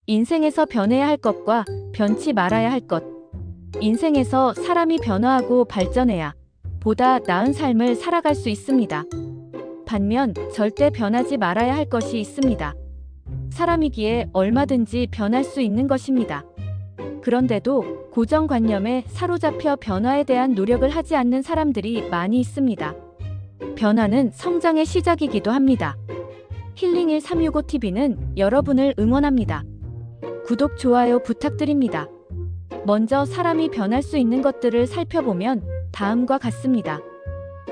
인생에서 변해야 할 것과 변치 말아야 할 것. 인생에서 사람이 변화하고 발전해야 보다 나은 삶을 살아갈 수 있습니다. 반면 절대 변하지 말아야 할 것이 있습니다. 사람이기에 얼마든지 변할 수 있는 것입니다. 그런데도 고정관념에 사로잡혀 변화에 대한 노력을 하지 않는 사람들이 많이 있습니다. 변화는 성장의 시작이기도 합니다. 힐링1365TV는 여러분을 응원합니다. 구독, 좋아요 부탁드립니다. 먼저 사람이 변할 수 있는 것들을 살펴보면 다음과 같습니다.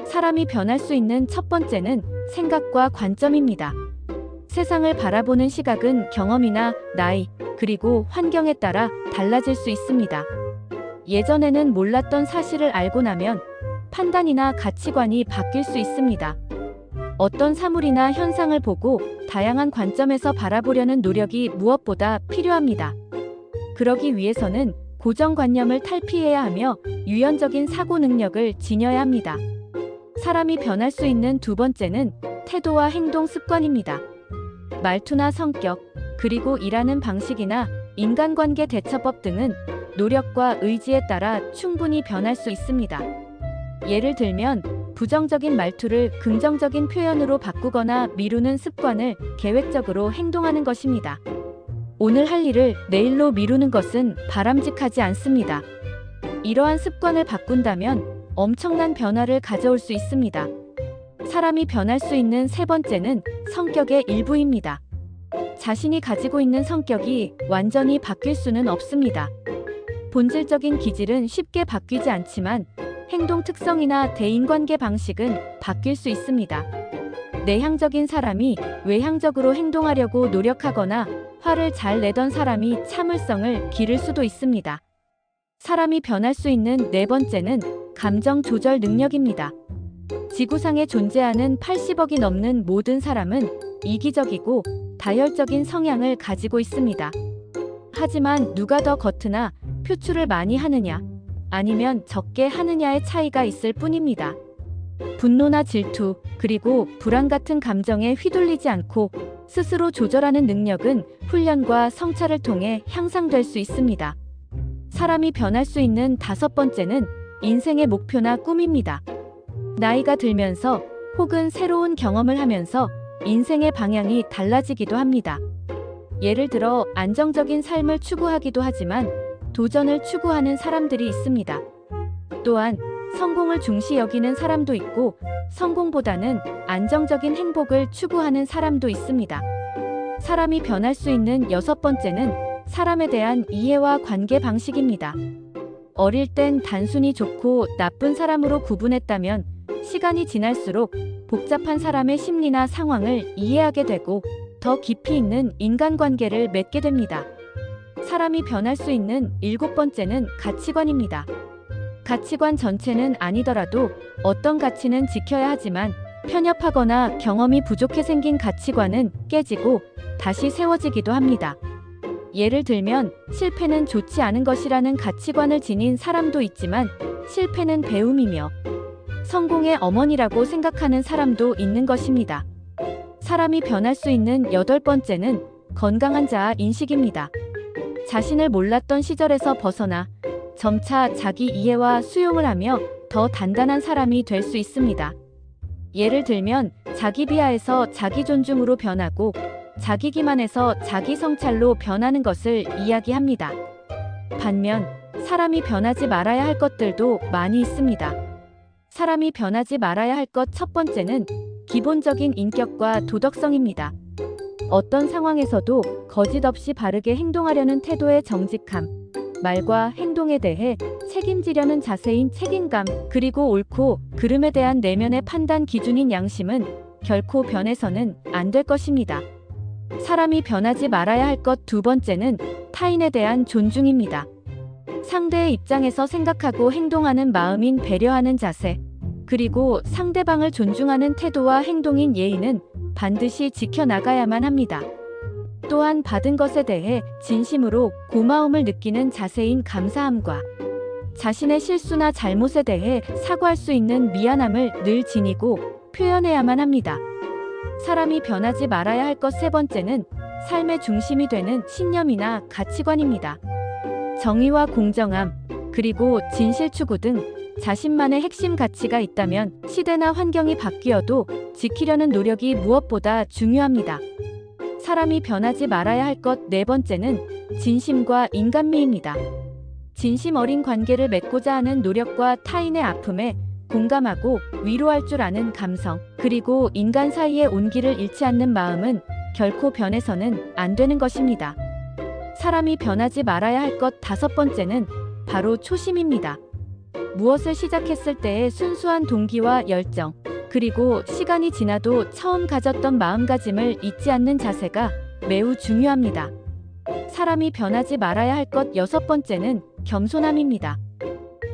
사람이 변할 수 있는 첫 번째는 생각과 관점입니다. 세상을 바라보는 시각은 경험이나 나이, 그리고 환경에 따라 달라질 수 있습니다. 예전에는 몰랐던 사실을 알고 나면 판단이나 가치관이 바뀔 수 있습니다. 어떤 사물이나 현상을 보고 다양한 관점에서 바라보려는 노력이 무엇보다 필요합니다. 그러기 위해서는 고정관념을 탈피해야 하며 유연적인 사고 능력을 지녀야 합니다. 사람이 변할 수 있는 두 번째는 태도와 행동 습관입니다. 말투나 성격, 그리고 일하는 방식이나 인간관계 대처법 등은 노력과 의지에 따라 충분히 변할 수 있습니다. 예를 들면 부정적인 말투를 긍정적인 표현으로 바꾸거나 미루는 습관을 계획적으로 행동하는 것입니다. 오늘 할 일을 내일로 미루는 것은 바람직하지 않습니다. 이러한 습관을 바꾼다면 엄청난 변화를 가져올 수 있습니다. 사람이 변할 수 있는 세 번째는 성격의 일부입니다. 자신이 가지고 있는 성격이 완전히 바뀔 수는 없습니다. 본질적인 기질은 쉽게 바뀌지 않지만 행동 특성이나 대인관계 방식은 바뀔 수 있습니다. 내향적인 사람이 외향적으로 행동하려고 노력하거나 화를 잘 내던 사람이 참을성을 기를 수도 있습니다. 사람이 변할 수 있는 네 번째는 감정 조절 능력입니다. 지구상에 존재하는 80억이 넘는 모든 사람은 이기적이고 다혈적인 성향을 가지고 있습니다. 하지만 누가 더 겉으나 표출을 많이 하느냐, 아니면 적게 하느냐의 차이가 있을 뿐입니다. 분노나 질투, 그리고 불안 같은 감정에 휘둘리지 않고 스스로 조절하는 능력은 훈련과 성찰을 통해 향상될 수 있습니다. 사람이 변할 수 있는 다섯 번째는 인생의 목표나 꿈입니다. 나이가 들면서 혹은 새로운 경험을 하면서 인생의 방향이 달라지기도 합니다. 예를 들어 안정적인 삶을 추구하기도 하지만 도전을 추구하는 사람들이 있습니다. 또한 성공을 중시 여기는 사람도 있고 성공보다는 안정적인 행복을 추구하는 사람도 있습니다. 사람이 변할 수 있는 여섯 번째는 사람에 대한 이해와 관계 방식입니다. 어릴 땐 단순히 좋고 나쁜 사람으로 구분했다면 시간이 지날수록 복잡한 사람의 심리나 상황을 이해하게 되고 더 깊이 있는 인간관계를 맺게 됩니다. 사람이 변할 수 있는 일곱 번째는 가치관입니다. 가치관 전체는 아니더라도 어떤 가치는 지켜야 하지만 편협하거나 경험이 부족해 생긴 가치관은 깨지고 다시 세워지기도 합니다. 예를 들면 실패는 좋지 않은 것이라는 가치관을 지닌 사람도 있지만 실패는 배움이며 성공의 어머니라고 생각하는 사람도 있는 것입니다. 사람이 변할 수 있는 여덟 번째는 건강한 자아 인식입니다. 자신을 몰랐던 시절에서 벗어나 점차 자기 이해와 수용을 하며 더 단단한 사람이 될 수 있습니다. 예를 들면 자기 비하에서 자기 존중으로 변하고 자기 기만에서 자기 성찰로 변하는 것을 이야기합니다. 반면 사람이 변하지 말아야 할 것들도 많이 있습니다. 사람이 변하지 말아야 할 것 첫 번째는 기본적인 인격과 도덕성입니다. 어떤 상황에서도 거짓 없이 바르게 행동하려는 태도의 정직함, 말과 행동에 대해 책임지려는 자세인 책임감, 그리고 옳고 그름에 대한 내면의 판단 기준인 양심은 결코 변해서는 안 될 것입니다. 사람이 변하지 말아야 할 것 두 번째는 타인에 대한 존중입니다. 상대의 입장에서 생각하고 행동하는 마음인 배려하는 자세, 그리고 상대방을 존중하는 태도와 행동인 예의는 반드시 지켜나가야만 합니다. 또한 받은 것에 대해 진심으로 고마움을 느끼는 자세인 감사함과 자신의 실수나 잘못에 대해 사과할 수 있는 미안함을 늘 지니고 표현해야만 합니다. 사람이 변하지 말아야 할 것 세 번째는 삶의 중심이 되는 신념이나 가치관입니다. 정의와 공정함, 그리고 진실 추구 등 자신만의 핵심 가치가 있다면 시대나 환경이 바뀌어도 지키려는 노력이 무엇보다 중요합니다. 사람이 변하지 말아야 할 것 네 번째는 진심과 인간미입니다. 진심 어린 관계를 맺고자 하는 노력과 타인의 아픔에 공감하고 위로할 줄 아는 감성, 그리고 인간 사이의 온기를 잃지 않는 마음은 결코 변해서는 안 되는 것입니다. 사람이 변하지 말아야 할 것 다섯 번째는 바로 초심입니다. 무엇을 시작했을 때의 순수한 동기와 열정, 그리고 시간이 지나도 처음 가졌던 마음가짐을 잊지 않는 자세가 매우 중요합니다. 사람이 변하지 말아야 할 것 여섯 번째는 겸손함입니다.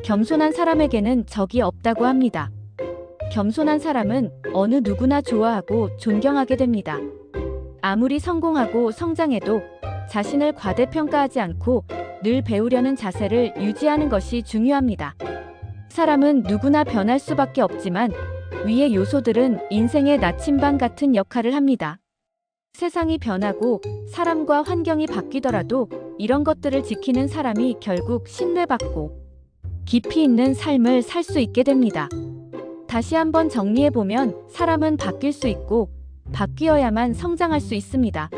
겸손한 사람에게는 적이 없다고 합니다. 겸손한 사람은 어느 누구나 좋아하고 존경하게 됩니다. 아무리 성공하고 성장해도 자신을 과대평가하지 않고 늘 배우려는 자세를 유지하는 것이 중요합니다. 사람은 누구나 변할 수밖에 없지만 위의 요소들은 인생의 나침반 같은 역할을 합니다. 세상이 변하고 사람과 환경이 바뀌더라도 이런 것들을 지키는 사람이 결국 신뢰받고 깊이 있는 삶을 살 수 있게 됩니다. 다시 한번 정리해보면 사람은 바뀔 수 있고 바뀌어야만 성장할 수 있습니다.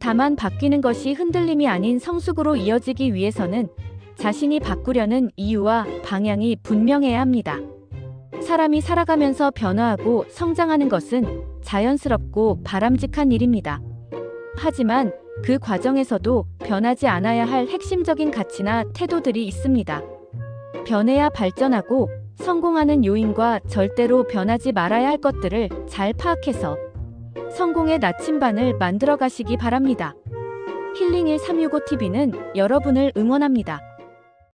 다만 바뀌는 것이 흔들림이 아닌 성숙으로 이어지기 위해서는 자신이 바꾸려는 이유와 방향이 분명해야 합니다. 사람이 살아가면서 변화하고 성장하는 것은 자연스럽고 바람직한 일입니다. 하지만 그 과정에서도 변하지 않아야 할 핵심적인 가치나 태도들이 있습니다. 변해야 발전하고 성공하는 요인과 절대로 변하지 말아야 할 것들을 잘 파악해서 성공의 나침반을 만들어 가시기 바랍니다. 힐링1365TV는 여러분을 응원합니다.